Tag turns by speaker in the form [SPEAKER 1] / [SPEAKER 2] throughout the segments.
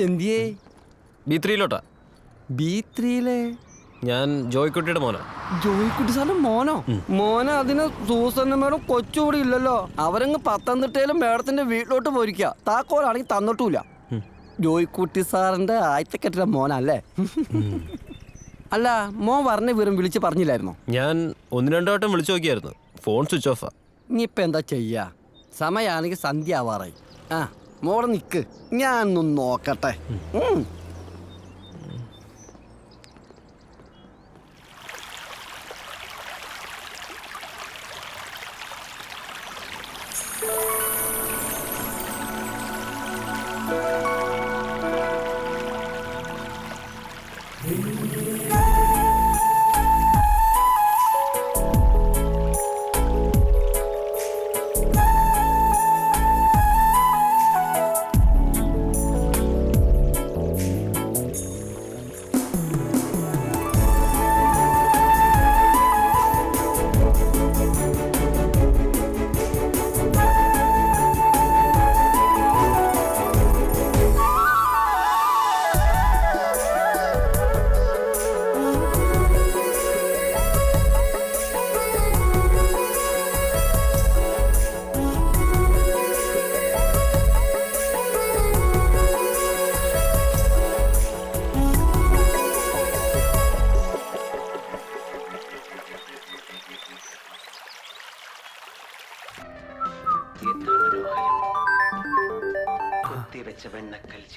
[SPEAKER 1] എന്തിയേ?
[SPEAKER 2] B3-ലോട്ടാ.
[SPEAKER 1] B3-ലെ
[SPEAKER 2] ഞാൻ ജോയ്ക്കുട്ടിയുടെ മോനാ.
[SPEAKER 1] ജോയിക്കുട്ടി സാറിന്റെ മോനോ? മോനെ അതിന് സൂസന്ന മേഡം കൊച്ചുകൂടി ഇല്ലല്ലോ. അവരങ്ങ് പത്തനംതിട്ടയിലും മേഡത്തിന്റെ വീട്ടിലോട്ട് പോയിരിക്കുക. താക്കോലാണെങ്കിൽ തന്നിട്ടില്ല. ജോയിക്കുട്ടി സാറിന്റെ ആദ്യത്തെ കെട്ടിട മോനല്ലേ? അല്ല, മോൻ പറഞ്ഞ വിവരം വിളിച്ച് പറഞ്ഞില്ലായിരുന്നോ?
[SPEAKER 2] ഞാൻ 1-2 വട്ടം വിളിച്ചു നോക്കിയായിരുന്നു. ഫോൺ സ്വിച്ച് ഓഫാ.
[SPEAKER 1] ഇനിയിപ്പോൾ എന്താ ചെയ്യാ? സമയമാണെങ്കിൽ സന്ധ്യ ആവാറായി. ആ, മോടെ നിൽക്ക്, ഞാനൊന്ന് നോക്കട്ടെ.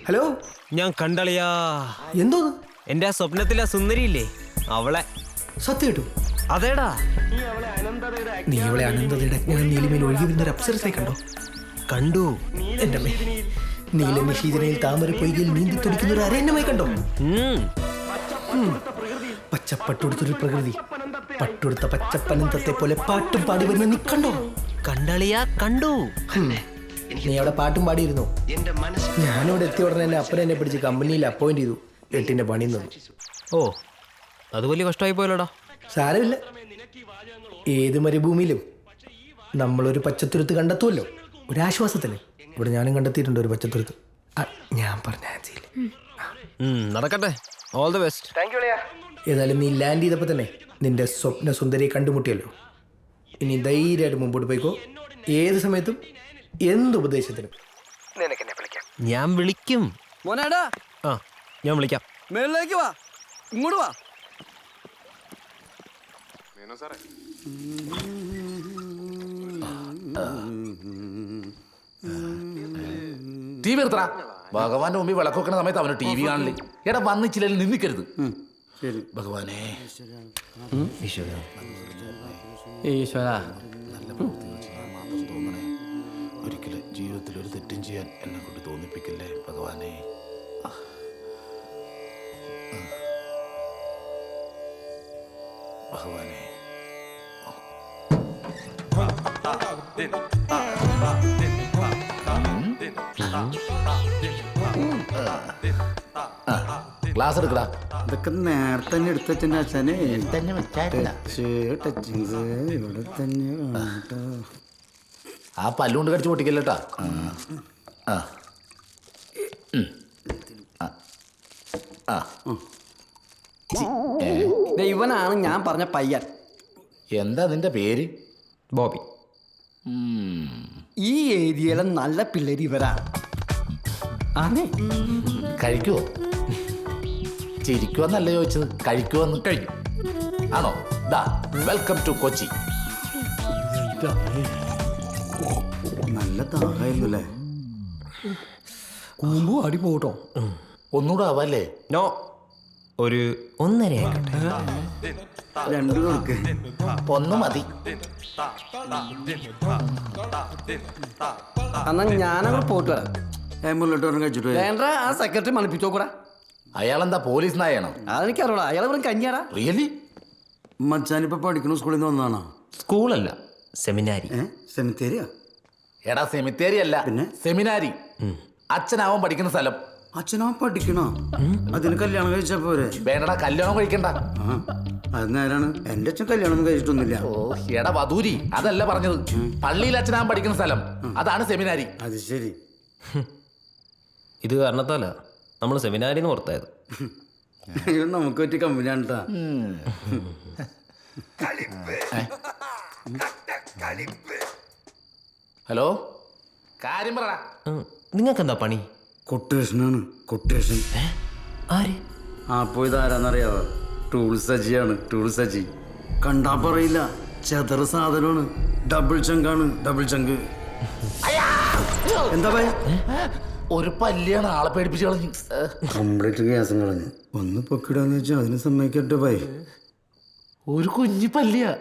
[SPEAKER 3] ഹലോ,
[SPEAKER 2] ഞാൻ കണ്ടളിയാ.
[SPEAKER 3] എന്തോ
[SPEAKER 2] എന്റെ ആ സ്വപ്നത്തിലെ സുന്ദരിയില്ലേ, അവളെ.
[SPEAKER 3] സത്യമായിട്ടും?
[SPEAKER 2] അതേടാ.
[SPEAKER 3] നീ അവളെ അനന്തതയുടെ നീലിമയിൽ ഒഴുകി വരുന്നൊരു അപ്സരസായി കണ്ടോ?
[SPEAKER 2] കണ്ടു.
[SPEAKER 3] എന്റെ അമ്മേ, നീല നിശീതനയിൽ താമര പൊയ്കയിൽ നീന്തി തുടിക്കുന്ന ഒരു അരണ്യമായി കണ്ടോ? പച്ചപ്പട്ടുടുത്തൊരു പ്രകൃതി, പട്ടുടുത്ത പച്ചപ്പനന്തത്തെ പോലെ പാട്ടും പാടി വരുന്ന നീ കണ്ടോ?
[SPEAKER 2] കണ്ടളിയാ, കണ്ടു.
[SPEAKER 3] നീ അവിടെ പാട്ടും പാടിയിരുന്നു. ഞാനിവിടെ എത്തിയ ഉടനെ എന്നെ അപ്പനെ എന്നെ പിടിച്ച് കമ്പനിയിൽ അപ്പോയിന്റ് ചെയ്തു. 8-ന്റെ പണി നിന്നു.
[SPEAKER 2] ഓ, അത് വലിയ കഷ്ടമായി പോയല്ലോടാ.
[SPEAKER 3] സാരമില്ല, ഏത് മരുഭൂമിയിലും നമ്മളൊരു പച്ചത്തുരുത്ത് കണ്ടെത്തുമല്ലോ, ഒരാശ്വാസത്തിന്. ഇവിടെ ഞാനും കണ്ടെത്തിയിട്ടുണ്ട് ഒരു പച്ചത്തുരുത്ത്. ഞാൻ പറഞ്ഞ
[SPEAKER 2] നടക്കട്ടെ. All the best.
[SPEAKER 3] ഏതായാലും നീ ലാൻഡ് ചെയ്തപ്പോൾ തന്നെ നിന്റെ സ്വപ്ന സുന്ദരിയെ കണ്ടുമുട്ടിയല്ലോ. ഇനി ധൈര്യമായിട്ട് മുമ്പോട്ട് പോയിക്കോ. ഏത് സമയത്തും എന്ത് ഉപദേശത്തിനും നിനക്കെന്നെ വിളിക്കാം.
[SPEAKER 2] ഞാൻ വിളിക്കും.
[SPEAKER 1] മോനാടാ,
[SPEAKER 2] ആ, ഞാൻ വിളിക്കാം.
[SPEAKER 1] മേളിലേക്ക് വാ, ഇങ്ങോട്ട് വാ.
[SPEAKER 4] ടി വി എടുത്തടാ. ഭഗവാന്റെ മുമ്പിൽ വിളക്കൊക്കുന്ന സമയത്ത് അവന് ടി വി കാണില്ലേ. എടാ, വന്നിച്ചില്ലെങ്കിൽ നിന്നിക്കരുത്. ഭഗവാനെ,
[SPEAKER 1] ഈശ്വരാ,
[SPEAKER 4] ഒരിക്കലും ജീവിതത്തിൽ ഒരു തെറ്റും ചെയ്യാൻ എന്നെ കൊണ്ട് തോന്നിപ്പിക്കില്ലേ ഭഗവാനെ. ഭഗവാനെ, ഗ്ലാസ് എടുക്കടാ.
[SPEAKER 5] ഇതൊക്കെ നേരത്തെ തന്നെ എടുത്തച്ഛൻ്റെ അച്ഛനെ
[SPEAKER 4] തന്നെ വെച്ചായിരുന്ന
[SPEAKER 5] ഇവിടെ തന്നെ.
[SPEAKER 4] ആ പല്ലുകൊണ്ട് കടിച്ച് പൊട്ടിക്കല്ലേട്ടാ.
[SPEAKER 1] ഇവനാണ് ഞാൻ പറഞ്ഞ പയ്യൻ.
[SPEAKER 4] എന്താ നിന്റെ പേര്?
[SPEAKER 2] ബോബി.
[SPEAKER 1] ഈ ഏരിയയിലെ നല്ല പിള്ളേര് ഇവരാണ്.
[SPEAKER 4] കഴിക്കുവോ? ചിരിക്കുവെന്നല്ല ചോദിച്ചത്, കഴിക്കുവെന്ന്. കഴിക്കും ആണോ? ദാ, വെൽക്കം ടു കൊച്ചി.
[SPEAKER 5] നല്ല താഹായിരുന്നു അല്ലേ?
[SPEAKER 3] കൂമ്പു അടി പോട്ടോ.
[SPEAKER 4] ഒന്നുകൂടെ ആവല്ലേ?
[SPEAKER 2] നോ, ഒരു 1.5
[SPEAKER 5] രണ്ടു കൊടുക്ക്.
[SPEAKER 4] ഒന്ന് മതി.
[SPEAKER 1] എന്നാ ഞാനങ്ങ് പോയിട്ട് വരാം.
[SPEAKER 5] മുള്ളോട്ട് പറഞ്ഞ് കഴിച്ചിട്ട്
[SPEAKER 1] വേണ്ട, ആ സെക്രട്ടറി മണിപ്പിച്ചോക്കൂടാ.
[SPEAKER 4] അയാളെന്താ പോലീസ് നായാണോ?
[SPEAKER 1] അതെനിക്കറിയോടാ, അയാൾ വെറും കഞ്ഞിയാടാ.
[SPEAKER 4] റിയലി?
[SPEAKER 5] മച്ചാനിപ്പോ പഠിക്കണ സ്കൂളിൽ നിന്ന് വന്നതാണോ?
[SPEAKER 2] സ്കൂളല്ല, സെമിനാരി.
[SPEAKER 5] സെമിത്തേരിയാ?
[SPEAKER 4] എടാ, സെമിത്തേരി അല്ല,
[SPEAKER 5] പിന്നെ
[SPEAKER 4] സെമിനാരി. അച്ഛനാവൻ പഠിക്കുന്ന സ്ഥലം.
[SPEAKER 5] അച്ഛനാ പഠിക്കണോ? അതിന് കല്യാണം കഴിച്ചാ പോരെ?
[SPEAKER 4] വേണ്ടടാ, കല്യാണം കഴിക്കണ്ട.
[SPEAKER 5] അത് നേരാണ്. എന്റെ അച്ഛൻ കല്യാണം ഒന്നും കഴിച്ചിട്ടൊന്നുമില്ല.
[SPEAKER 4] ഓ, എടാ വധൂരി, അതല്ല പറഞ്ഞത്. പള്ളിയിൽ അച്ഛനാവൻ പഠിക്കുന്ന സ്ഥലം, അതാണ് സെമിനാരി.
[SPEAKER 5] അത് ശരി.
[SPEAKER 2] ഇത് കാരണത്താല നമ്മൾ സെമിനാരിൽ നിന്ന് പുറത്തായത്.
[SPEAKER 5] അയ്യോ നമുക്ക് പറ്റിയ കമ്പനിയാണ് കേട്ടാ.
[SPEAKER 4] ഹലോ, കാര്യം പറ.
[SPEAKER 2] നിങ്ങൾക്ക് എന്താ പണി?
[SPEAKER 5] കൊട്ടേഷനാണ്, കൊട്ടേഷൻ.
[SPEAKER 2] ആര്?
[SPEAKER 5] ആ പോയത് ആരാന്നറിയാവോ? ടൂൾ സജിയാണ്, ടൂൾ സജി. കണ്ടാ പറയില്ല, ചെതറ് സാധനമാണ്. ഡബിൾ ചങ്കാണ്, ഡബിൾ ചങ്ക്. എന്താ ഭയ?
[SPEAKER 4] ഒരു പല്ലിയാണ് ആളെ പേടിപ്പിച്ച് കളഞ്ഞു.
[SPEAKER 5] കംപ്ലീറ്റ് ഗ്യാസും കളഞ്ഞു. ഒന്ന് പൊക്കിടാന്ന് വെച്ചാൽ അതിന് സമ്മതിക്കട്ടെ ഭയ.
[SPEAKER 4] ഒരു കുഞ്ഞി പല്ലിയാ.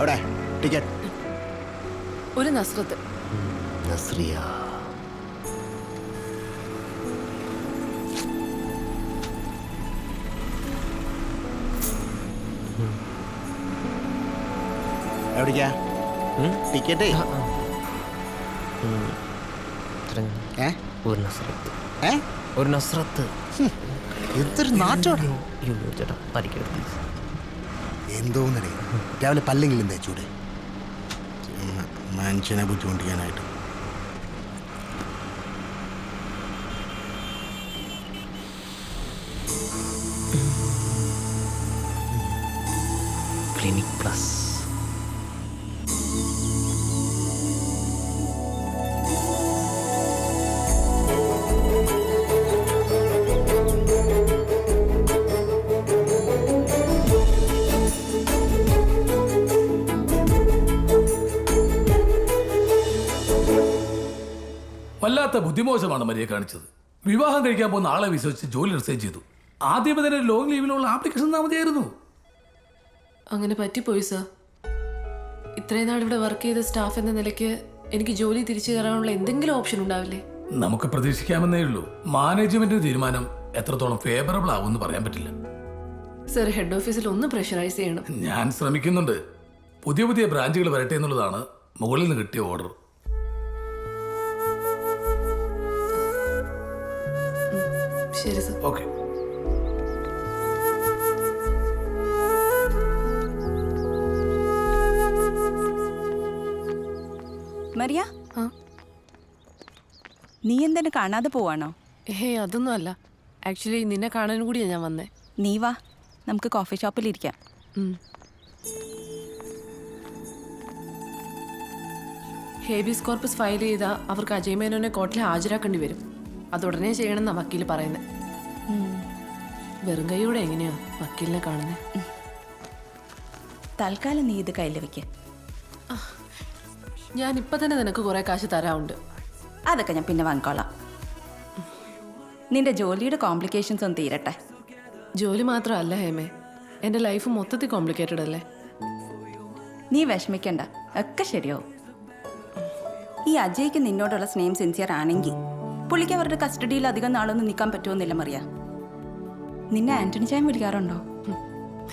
[SPEAKER 6] അവിടെ ടിക്കറ്റ്.
[SPEAKER 7] ഒരു നസ്രത്ത്.
[SPEAKER 2] നസ്രിയ.
[SPEAKER 6] എവിടേക്കാ ടിക്കറ്റ്?
[SPEAKER 2] ഒരു നസ്രത്ത്.
[SPEAKER 6] ഒരു നസ്രത്ത്. എന്തൊരു നാട്ടോടെ.
[SPEAKER 2] ചേട്ടാ പരിക്കരുത് പ്ലീസ്.
[SPEAKER 6] എന്തോന്നടേ രാവിലെ പല്ലെങ്കിലും തേച്ചൂടെ മനുഷ്യനെ ബുദ്ധിമുട്ടിക്കാനായിട്ട്.
[SPEAKER 2] Clinic plus.
[SPEAKER 8] വല്ലാത്ത ബുദ്ധിമോശമാണ് മരിയെ കാണിച്ചത്. വിവാഹം കഴിക്കാൻ പോകുന്ന ആളെ വിശ്വസിച്ച് ജോലി റിസൈൻ ചെയ്തു. ആദ്യമേ തന്നെ ലോങ് ലീവിനുള്ള ആപ്ലിക്കേഷൻ മതിയായിരുന്നു.
[SPEAKER 7] അങ്ങനെ പറ്റിപ്പോയി സർ. ഇത്രയും നാൾ ഇവിടെ വർക്ക് ചെയ്ത സ്റ്റാഫ് എന്ന നിലയ്ക്ക് എനിക്ക് ജോലി തിരിച്ചു കയറാനുള്ള എന്തെങ്കിലും ഓപ്ഷൻ ഉണ്ടാവില്ലേ?
[SPEAKER 8] നമുക്ക് പ്രതീക്ഷിക്കാമെന്നേ ഉള്ളൂ. മാനേജ്മെന്റിന്റെ തീരുമാനം എത്രത്തോളം ഫേവറബിൾ ആവുമെന്ന് പറയാൻ പറ്റില്ല.
[SPEAKER 7] സർ, ഹെഡ് ഓഫീസിൽ ഒന്ന് പ്രഷറൈസ് ചെയ്യണം.
[SPEAKER 8] ഞാൻ ശ്രമിക്കുന്നുണ്ട്. പുതിയ പുതിയ ബ്രാഞ്ചുകൾ വരട്ടെ എന്നുള്ളതാണ് മുകളിൽ നിന്ന് കിട്ടിയ ഓർഡർ.
[SPEAKER 7] ശരി സർ.
[SPEAKER 8] ഓക്കെ.
[SPEAKER 9] മരിയ, നീ എന്തെന്നെ കാണാതെ പോവാണോ?
[SPEAKER 7] അതൊന്നും അല്ല. ആക്ച്വലി നിന്നെ കാണാനും കൂടിയാ ഞാൻ വന്നേ.
[SPEAKER 9] നീ വാ, നമുക്ക് കോഫി ഷോപ്പിൽ ഇരിക്കാം.
[SPEAKER 7] ഹേബിയസ് കോർപ്പസ് ഫയൽ ചെയ്താ അവർക്ക് അജയ് മേനോനെ കോർട്ടിൽ ഹാജരാക്കേണ്ടി വരും. അതുടനെ ചെയ്യണമെന്നാ വക്കീൽ പറയുന്നത്. വെറും കൈയോടെ എങ്ങനെയാ വക്കീലിനെ കാണുന്നത്?
[SPEAKER 9] തൽക്കാലം നീ ഇത് കയ്യിൽ വെക്ക്.
[SPEAKER 7] ഞാൻ ഇപ്പൊ തന്നെ നിനക്ക് കുറെ കാശ് തരാറുണ്ട്.
[SPEAKER 9] അതൊക്കെ ഞാൻ പിന്നെ വാങ്ങിക്കോളാം. നിന്റെ ജോലിയുടെ കോംപ്ലിക്കേഷൻസ് ഒന്ന് തീരട്ടെ.
[SPEAKER 7] ജോലി മാത്രമല്ല ഹേമേ, എൻ്റെ ലൈഫ് മൊത്തത്തിൽ കോംപ്ലിക്കേറ്റഡ് അല്ലേ.
[SPEAKER 9] നീ വിഷമിക്കണ്ട, ഒക്കെ ശരിയാവും. ഈ അജയ്ക്ക് നിന്നോടുള്ള സ്നേഹം സിൻസിയർ ആണെങ്കിൽ പുള്ളിക്ക് അവരുടെ കസ്റ്റഡിയിൽ അധികം നാളൊന്നും നിൽക്കാൻ പറ്റുമെന്നില്ല മറിയ. നിന്നെ ആന്റണി ചായം വിളിക്കാറുണ്ടോ?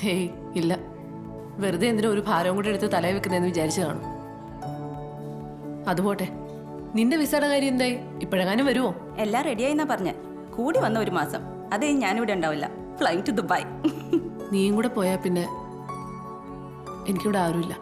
[SPEAKER 7] ഹേയ് ഇല്ല. വെറുതെ എന്തിനാ ഒരു ഭാരവും കൂടെ എടുത്ത് തലയിൽ വെക്കുന്നതെന്ന് വിചാരിച്ചു കാണും. അതുപോട്ടെ, നിന്റെ വിസയുടെ കാര്യം എന്തായി? ഇപ്പോഴെങ്ങാനും വരുമോ?
[SPEAKER 9] എല്ലാം റെഡിയായിന്നാ പറഞ്ഞ. കൂടി വന്ന 1 മാസം. അതേ ഞാനിവിടെ ഉണ്ടാവില്ല. Fly to Dubai.
[SPEAKER 7] നീയും കൂടെ പോയാൽ പിന്നെ എനിക്കിവിടെ ആരുമില്ല.